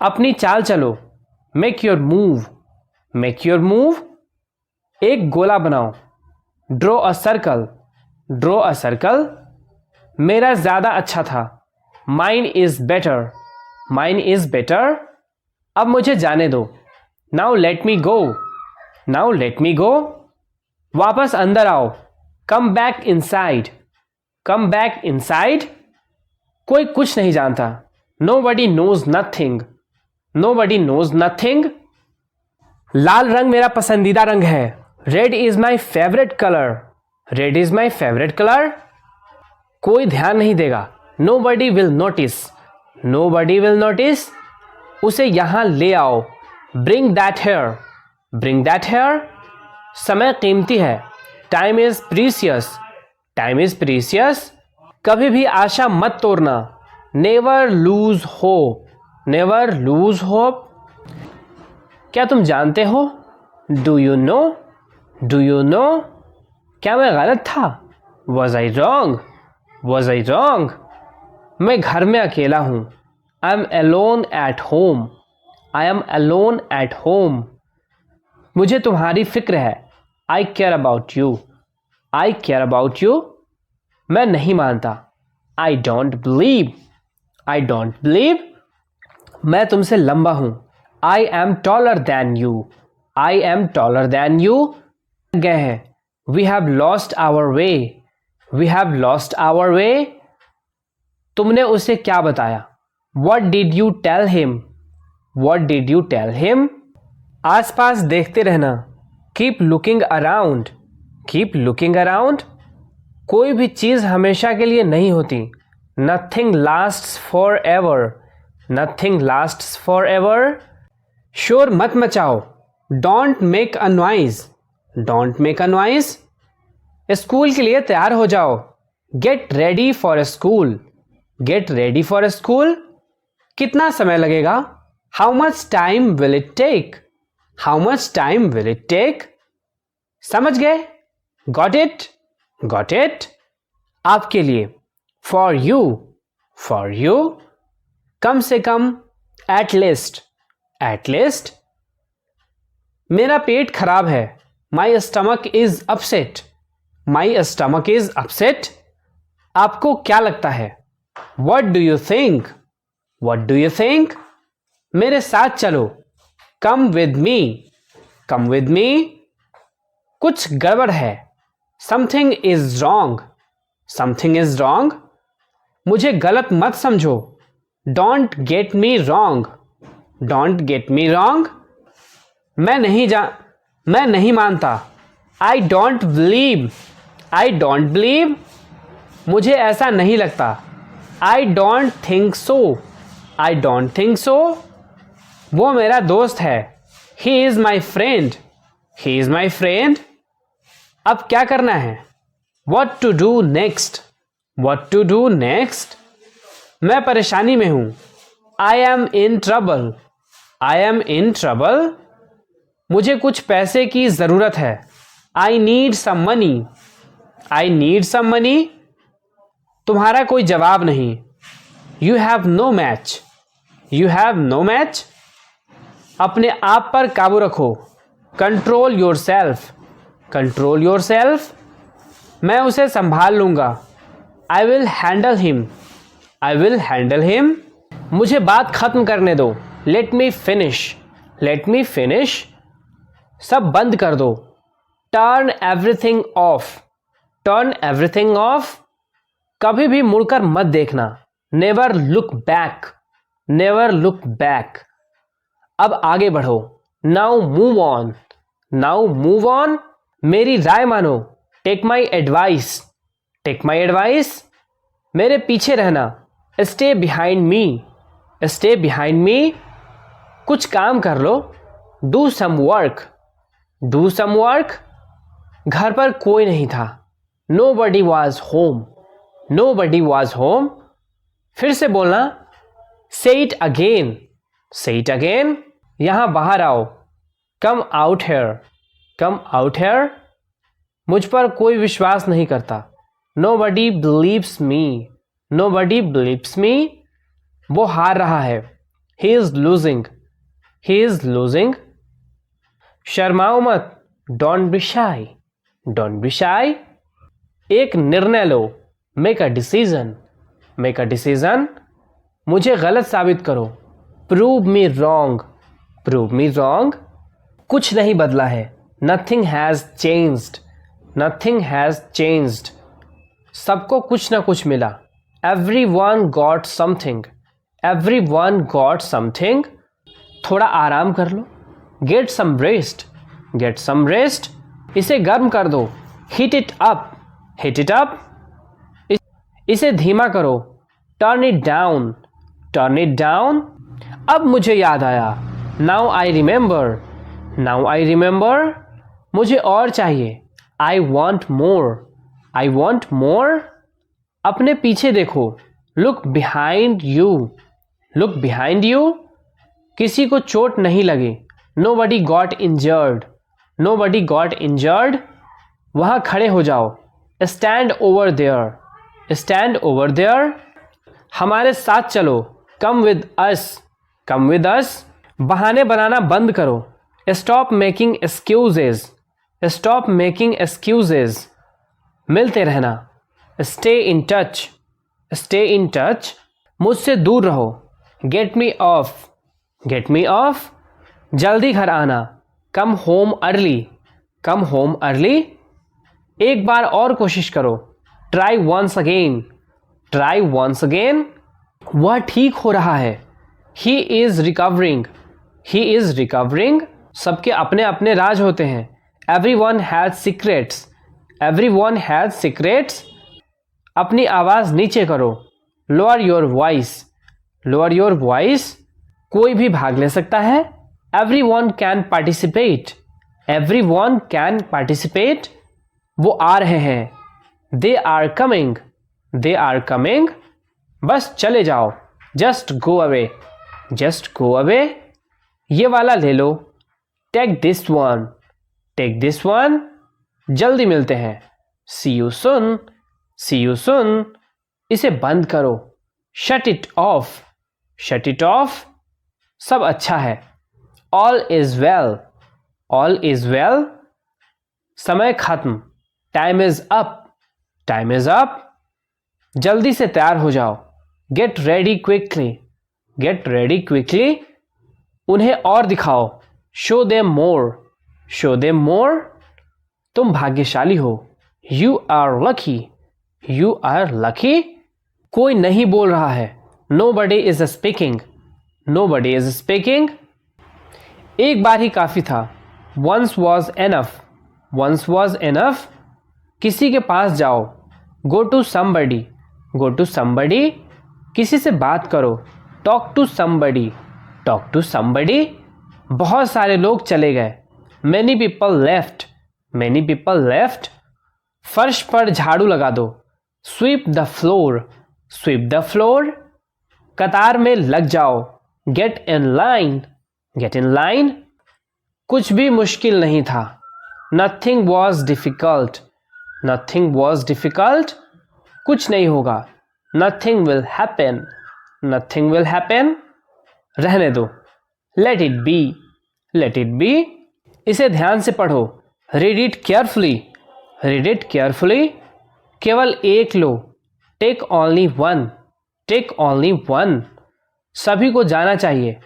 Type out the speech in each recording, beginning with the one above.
अपनी चाल चलो, make your move, make your move. एक गोला बनाओ, draw a circle, draw a circle. मेरा ज़्यादा अच्छा था, mine is better, mine is better. अब मुझे जाने दो, now let me go, now let me go. वापस अंदर आओ, come back inside, come back inside. कोई कुछ नहीं जानता, nobody knows nothing, nobody knows nothing. लाल रंग मेरा पसंदीदा रंग है, red is my favourite colour, red is my favourite colour. कोई ध्यान नहीं देगा, nobody will notice, nobody will notice. उसे यहां ले आओ, bring that here, bring that here. समय कीमती है, time is precious, time is precious. कभी भी आशा मत तोड़ना, never lose hope, never lose hope. क्या तुम जानते हो, do you know, do you know. क्या मैं गलत था, was I wrong, was I wrong. मैं घर में अकेला हूं, I am alone at home, I am alone at home. मुझे तुम्हारी फिक्र है, I care about you, I care about you. मैं नहीं मानता, I don't believe, I don't believe. मैं तुमसे लंबा हूं, I am taller than you, I am taller than you. गए हैं, we have lost our way, we have lost our way. तुमने उसे क्या बताया, what did you tell him, what did you tell him. आसपास देखते रहना, keep looking around, keep looking around. कोई भी चीज़ हमेशा के लिए नहीं होती, nothing lasts for ever, nothing lasts for ever. शोर मत मचाओ, don't make a noise, don't make a noise. School के लिए तैयार हो जाओ, get ready for school, get ready for school. कितना समय लगेगा, how much time will it take, how much time will it take. समझ गए, गॉट इट, गॉट इट। आपके लिए, फॉर यू, फॉर यू। कम से कम, एट लीस्ट, एट लीस्ट। मेरा पेट खराब है, my stomach is upset, my stomach is upset. आपको क्या लगता है, what do you think, what do you think. मेरे साथ चलो, come with me, come with me. कुछ गड़बड़ है, something is wrong, something is wrong. मुझे गलत मत समझो, don't get me wrong, don't get me wrong. मैं नहीं मानता, I don't believe, I don't believe. मुझे ऐसा नहीं लगता, I don't think so, I don't think so. वो मेरा दोस्त है, he is my friend, he is my friend. अब क्या करना है, what to do next, what to do next. मैं परेशानी में हूं, I am in trouble, I am in trouble. मुझे कुछ पैसे की जरूरत है, I need some money, I need some money. तुम्हारा कोई जवाब नहीं, you have no match, you have no match. अपने आप पर काबू रखो, control yourself, control yourself. मैं उसे संभाल लूंगा, I will handle him, I will handle him. मुझे बात खत्म करने दो, let me finish, let me finish. सब बंद कर दो, turn everything off, turn everything off. कभी भी मुड़कर मत देखना, never look back, never look back. अब आगे बढ़ो, now move on, now move on. मेरी राय मानो, take my advice, take my advice. मेरे पीछे रहना, stay behind me, stay behind me. कुछ काम कर लो, do some work, do some work. घर पर कोई नहीं था, nobody was home, nobody was home. फिर से बोलना, say it again, say it again. यहां बाहर आओ, come out here, come out here. मुझ पर कोई विश्वास नहीं करता, nobody believes me, nobody believes me. वो हार रहा है, he is losing, he is losing. शर्माओ मत, don't be shy, don't be shy. एक निर्णय लो, make a decision, make a decision. मुझे गलत साबित करो, prove me wrong, prove me wrong. कुछ नहीं बदला है, nothing has changed, nothing has changed. सबको कुछ ना कुछ मिला, everyone got something, everyone got something. थोड़ा आराम कर लो, get some rest, get some rest. इसे गर्म कर दो, heat it up, heat it up. इसे धीमा करो, turn it down, turn it down. अब मुझे याद आया, now I remember, now I remember. मुझे और चाहिए, I want more, I want more. अपने पीछे देखो, look behind you, look behind you. किसी को चोट नहीं लगी, nobody got injured, nobody got injured. वहाँ खड़े हो जाओ, stand over there, stand over there. हमारे साथ चलो, come with us, come with us. बहाने बनाना बंद करो, stop making excuses, stop making excuses. मिलते रहना, stay in touch, stay in touch. मुझसे दूर रहो, get me off, get me off. जल्दी घर आना, come home early, come home early. एक बार और कोशिश करो, try once again, try once again. वह ठीक हो रहा है, he is recovering, he is recovering. सबके अपने अपने राज होते हैं, everyone has secrets, everyone has secrets. अपनी आवाज़ नीचे करो, lower your voice, lower your voice. कोई भी भाग ले सकता है, everyone can participate, everyone can participate. वो आ रहे हैं, they are coming, they are coming. बस चले जाओ, just go away, just go away. ये वाला ले लो, take this one, take this one. जल्दी मिलते हैं, सी यू सुन, सी यू सुन। इसे बंद करो, shut it off, shut it off. सब अच्छा है, all is well, all is well. समय खत्म, time is up, time is up. जल्दी से तैयार हो जाओ, get ready quickly, get ready quickly. उन्हें और दिखाओ, show them more, show them more. तुम भाग्यशाली हो, you are lucky, you are lucky. कोई नहीं बोल रहा है, nobody is speaking, nobody is speaking. एक बार ही काफ़ी था, once was enough, once was enough. किसी के पास जाओ, go to somebody, go to somebody. किसी से बात करो, talk to somebody, talk to somebody. बहुत सारे लोग चले गए, many people left, many people left. फर्श पर झाड़ू लगा दो, sweep the floor, sweep the floor. कतार में लग जाओ, get in line, get in line. कुछ भी मुश्किल नहीं था, nothing was difficult, nothing was difficult. कुछ नहीं होगा, nothing will happen, nothing will happen. रहने दो, let it be, let it be. इसे ध्यान से पढ़ो, read it carefully, read it carefully. केवल एक लो, take only one, take only one. सभी को जाना चाहिए,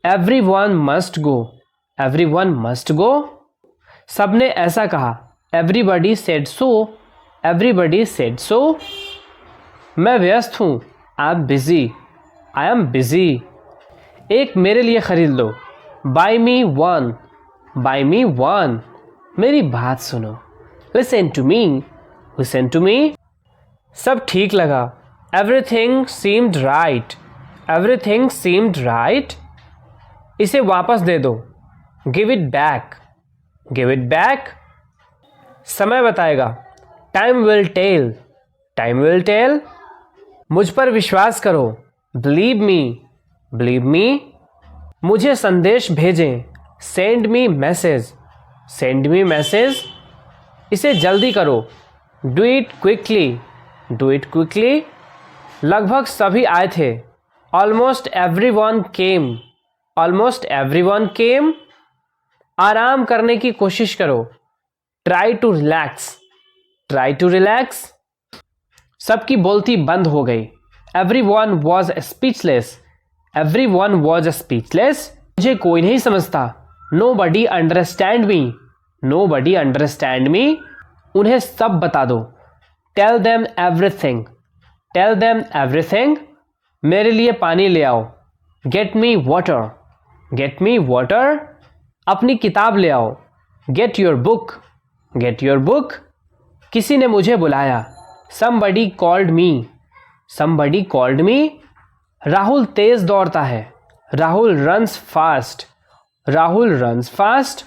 everyone must go, everyone must go. सबने ऐसा कहा, everybody said so, everybody said so. मैं व्यस्त हूँ, I am busy, I am busy. एक मेरे लिए खरीद लो, buy me one, buy me one. मेरी बात सुनो, listen to me, listen to me. सब ठीक लगा, everything seemed right, everything seemed right. इसे वापस दे दो, give it back, give it back. समय बताएगा, time will tell, time will tell. मुझ पर विश्वास करो, बिलीव मी, बिलीव मी। मुझे संदेश भेजें, send me message, send me message. इसे जल्दी करो, do it quickly, do it quickly. लगभग सभी आए थे, almost everyone came, almost everyone came. आराम करने की कोशिश करो, try to relax, try to relax. सबकी बोलती बंद हो गई, everyone was speechless, everyone was speechless. मुझे कोई नहीं समझता, nobody understand me, nobody understand me. उन्हें सब बता दो, tell them everything, tell them everything. मेरे लिए पानी ले आओ, get me water, get me water. अपनी किताब ले आओ, get your book, get your book. किसी ने मुझे बुलाया, somebody called me, somebody called me। Rahul तेज दौड़ता है, Rahul runs fast, Rahul runs fast.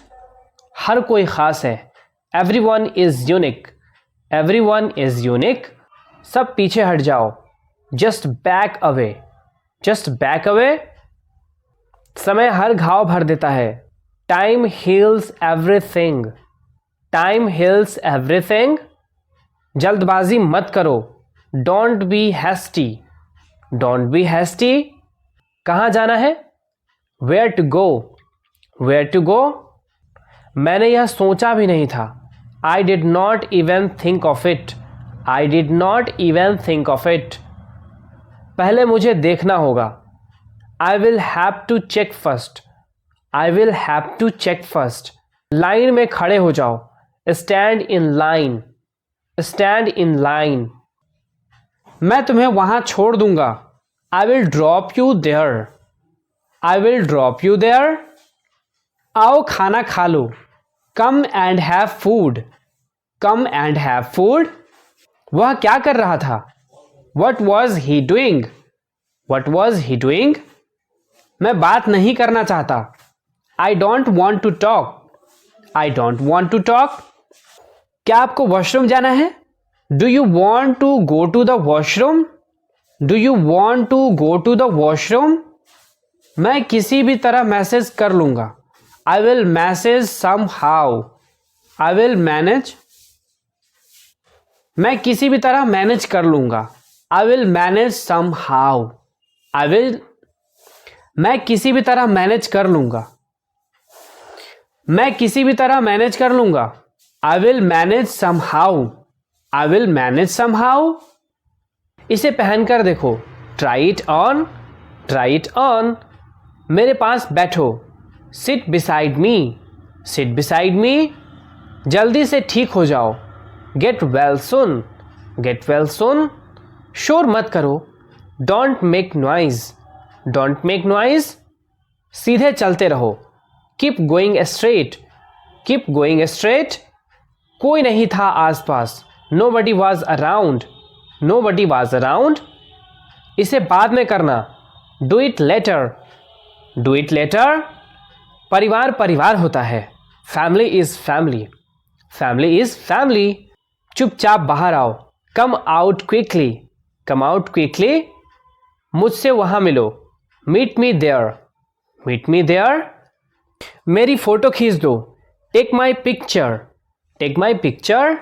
हर कोई खास है, everyone is unique, everyone is unique. सब पीछे हट जाओ, just back away, just back away. समय हर घाव भर देता है, time heals everything, time heals everything. जल्दबाजी मत करो, don't be hasty, don't be hasty. कहाँ जाना है, where to go, where to go. मैंने यह सोचा भी नहीं था, I did not even think of it, I did not even think of it. पहले मुझे देखना होगा, I will have to check first, I will have to check first. Line में खड़े हो जाओ, stand in line, stand in line. मैं तुम्हें वहां छोड़ दूंगा, I will drop you there, I will drop you there. आओ खाना खा लो, come and have food, come and have food. वह क्या कर रहा था, what was he doing, what was he doing. मैं बात नहीं करना चाहता, I don't want to talk, I don't want to talk. क्या आपको वॉशरूम जाना है, do you want to go to the washroom, do you want to go to the washroom. मैं किसी भी तरह मैसेज कर लूंगा, I will message somehow, I will manage. मैं किसी भी तरह मैनेज कर लूंगा, I will manage somehow, I will. मैं किसी भी तरह मैनेज कर लूंगा, मैं किसी भी तरह मैनेज कर लूंगा, I will manage somehow, I will manage somehow. इसे पहनकर देखो, try it on, try it on. मेरे पास बैठो, sit beside me, sit beside me. जल्दी से ठीक हो जाओ, get well soon, get well soon. शोर मत करो, don't make noise, don't make noise. सीधे चलते रहो, keep going straight, keep going straight. कोई नहीं था आसपास, nobody was around, nobody was around। इसे बाद में करना, do it later, do it later। परिवार परिवार होता है, family is family, family is family। चुपचाप बाहर आओ, come out quickly, come out quickly। मुझसे वहां मिलो, meet me there, meet me there। मेरी फोटो खींच दो, take my picture, take my picture।